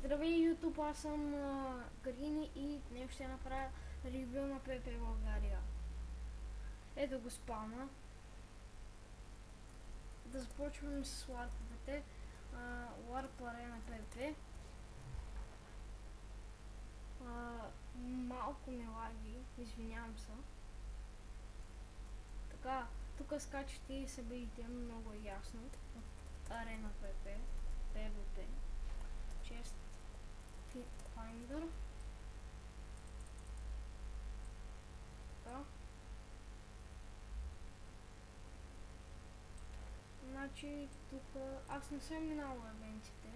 Здравей YouTube, аз съм Грини и днес ще направя ревю на PP България. Ето го спална. Да започваме с ларповете. Ларп Арена PP. Малко не лаги, извинявам се. Така, тук скачате и се видите много ясно от Арена PP, PvP. Chest Finder. Така. Значи тук аз не съм минал евентите,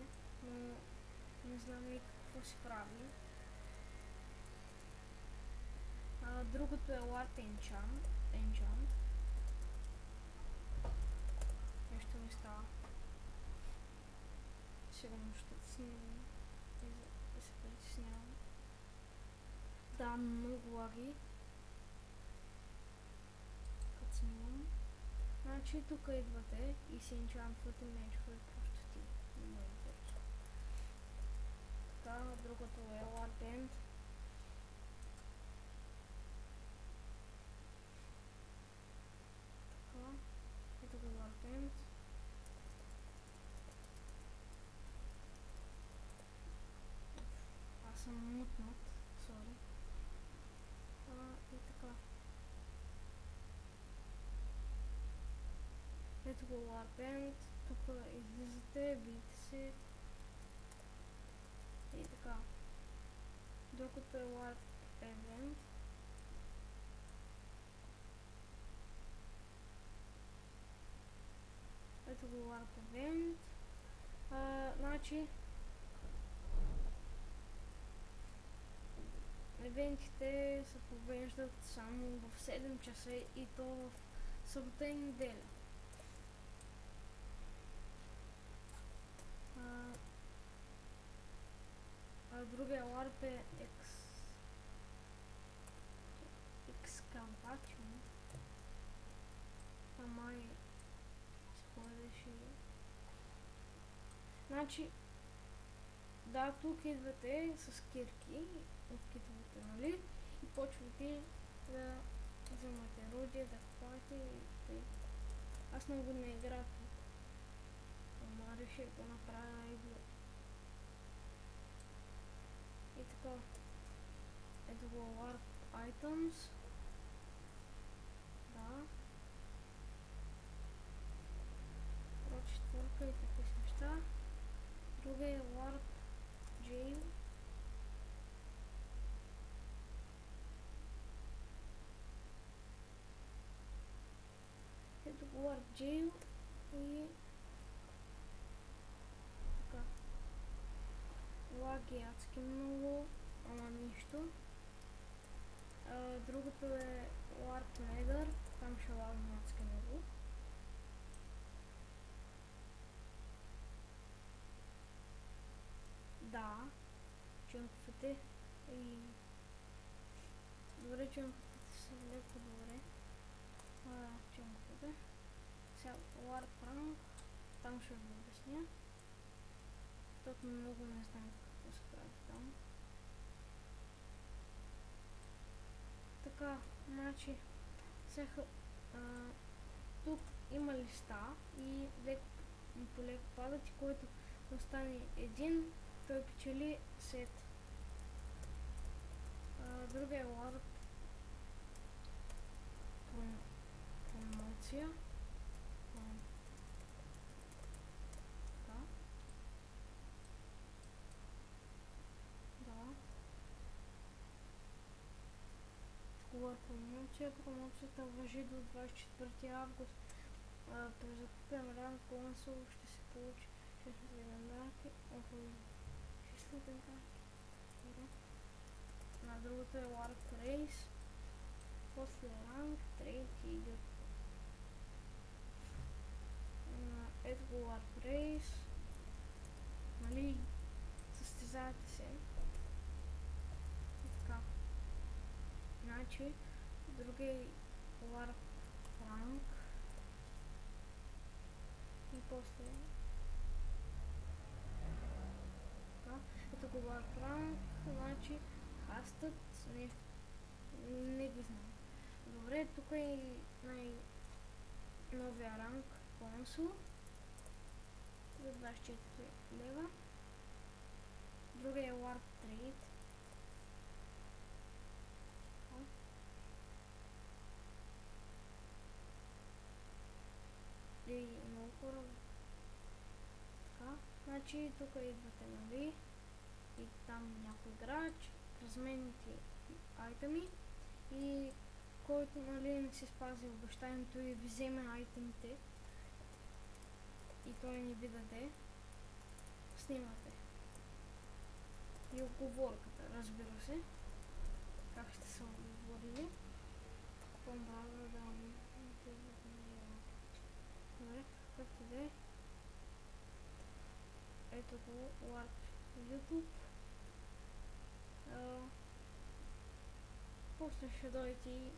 но не знам и какво се прави. Другото е Lart Enchant. Нещо ми става. Сигурно ще снимам и се притеснявам. Да, много лаги. Като снимам. Значи тук идвате и се енчантвате мечове простоти. Много интересно. Така, другото е Lart End. Така, ето го Lart End. Аз съм мутнат, сори. И така. Ето го Lart End. Тук излизате, биете се. И така. Другото е Lart Event. Ето го Lart Event. Значи евентите се провеждат само в 7 часа и то в събота и неделя. Другия ларп е Excavation. Май споделеше. Значи, да, тук идвате с кирки, откидвате, нали? И почвате да вземате оръдие, да копаете и аз много не играя тук. Ама реших да направя ревю. И така. Ето го Lart Items. Да. Четвърка и такива неща. Друга е Lart Jail. Ето го Lart Jail и така. Лаги адски много, ама нищо. Другото е Lart Nether, там ще лагам адски много. Да, чънковете и добре, чънковете са леко добре. Чънковете. Сега Lart Prank, там ще ви обясня. Защото много не знам какво се прави там. Така, значи, сега тук има листа и леко по леко падат и който остане един, той печели сет. Другия ларп промоция. Промоцията важи до 24 август. При закупен ранг консол ще се получи 6 легендарки. 6 легендарки. На другото е Lart Race. После ранг, трети идет. Ето го Lart Race. Нали, състезавате се. Така. Значи, другия Lart Prank и после така. Ето значи хастът, не ги знам. Добре, тук е най-новия ранг консул за 24 лева. Другия е Warp Trade. И много хора. Така, значи тук идвате, нали? И там някой играч, разменните айтеми и който, нали, не си спази обещанието и ви вземе айтемите и той не ви даде, снимате. И оговорката, разбира се. Как сте се оговорили. Добре, както да е. Ето го, Warp YouTube. После ще дойдете и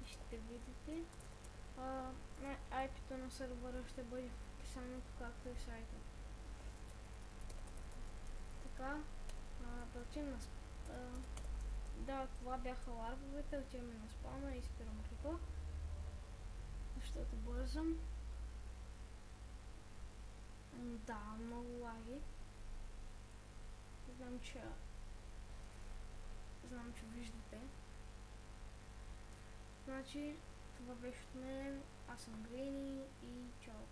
ще видите. IP-то на сервера ще бъде в описанието, както и сайта. Така, да отидем на да, това бяха ларвовете, отиваме на спауна и спирам клипа, защото бързам. Да, много лаги. Знам, че виждате. Значи, това беше от мен, аз съм Грини и чао.